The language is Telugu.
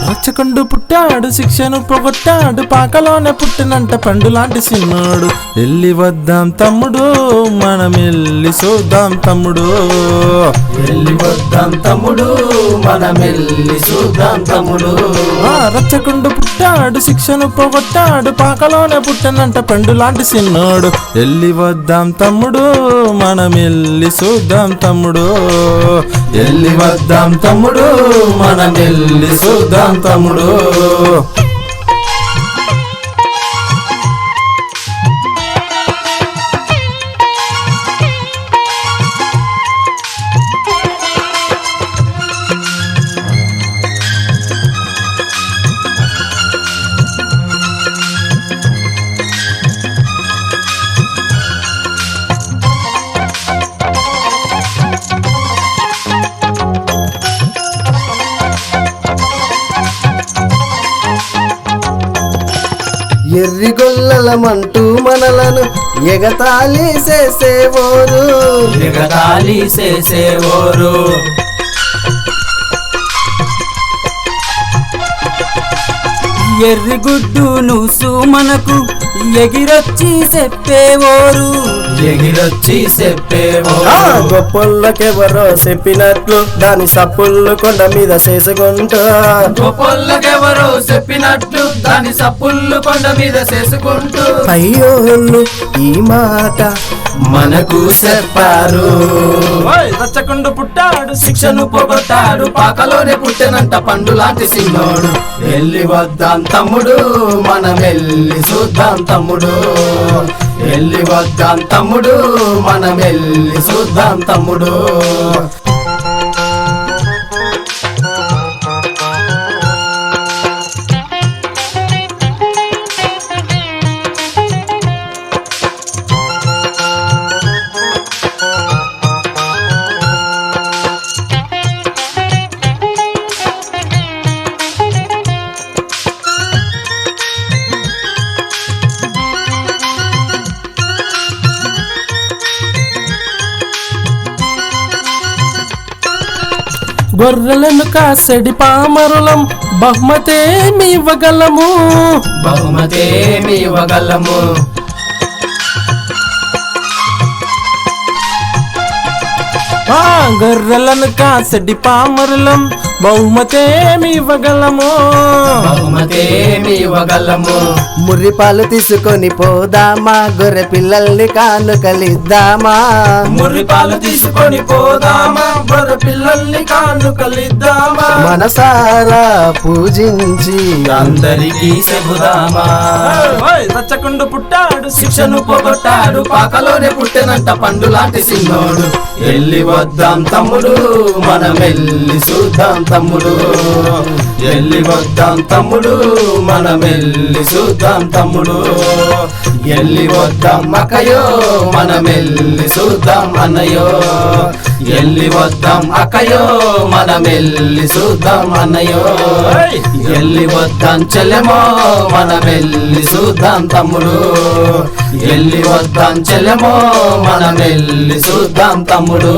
రచ్చకొండు పుట్టాడు శిక్షను పొగొట్టాడు పాకలోనే పుట్టినంట పండు లాంటి సిన్నోడు ఎల్లి వద్దాం తమ్ముడు మనం ఎల్లి చూద్దాం తమ్ముడు ఎల్లి వద్దాం తమ్ముడు మనం ఎల్లి చూద్దాం తమ్ముడు రచ్చకొండు పుట్టాడు శిక్షను పొగొట్టాడు పాకలోనే పుట్టినంట పండు లాంటి సిన్నోడు ఎల్లి వద్దాం తమ్ముడు మనం ఎల్లి చూద్దాం తమ్ముడు ఎల్లి వద్దాం తమ్ముడు మనం ఎల్లి చూద్దాం తమ్ముడు ఎర్రిగొల్లలమంటూ మనలను ఎగతాళి చేసేవోరు ఎర్రిగుడ్డు నూసు మనకు ఎగిరొచ్చి చెప్పేవోరు గొప్పళ్ళకెవరో చెప్పినట్లు దాని సప్పుళ్ళు కొండ మీద చేసుకుంటూ అయ్యోళ్ళు ఈ మాట మనకు చెప్పారు. రచ్చకొండు పుట్టాడు శిక్షను పొగొట్టాడు పాకలోనే పుట్టినంట పండు లాంటి సిన్నోడు ఎల్లి వద్దాం తమ్ముడు మనం ఎల్లి చూద్దాం తమ్ముడు ఎల్లి వద్దాం తమ్ముడు మనం ఎల్లి చూద్దాం తమ్ముడు గొర్రెలను కాసడి పామరులం బహుమతేమి ఇవ్వగలము గొర్రెలను కాసడి పామరులం బహుమతేమి ఇవ్వగలము ముర్రిపాలు తీసుకొని పోదామా గొర్రె పిల్లల్ని కానుకలిద్దామా మనసారా పూజించి అందరికీ చెబుదామా. రచ్చకొండు పుట్టాడు శిక్షను పొగొట్టాడు పాకలోనే పుట్టినంట పండు లాంటి సిన్నోడు ఎల్లి వద్దాం తమ్ముడు మనం ఎల్లి చూద్దాం తమ్ముడు ఎల్లి వద్దాం తమ్ముడు మనం ఎల్లి చూద్దాం తమ్ముడు ఎల్లి వద్దాం అక్కయో మనం ఎల్లి చూద్దాం అన్నయ్యో ఎల్లి వద్దాం అక్కయో మనం ఎల్లి చూద్దాం అన్నయ్యో ఎల్లి వద్దాం చెల్లెమో మనం ఎల్లి చూద్దాం తమ్ముడు ఎల్లి వద్దాం చెల్లెమో మనం ఎల్లి చూద్దాం తమ్ముడు.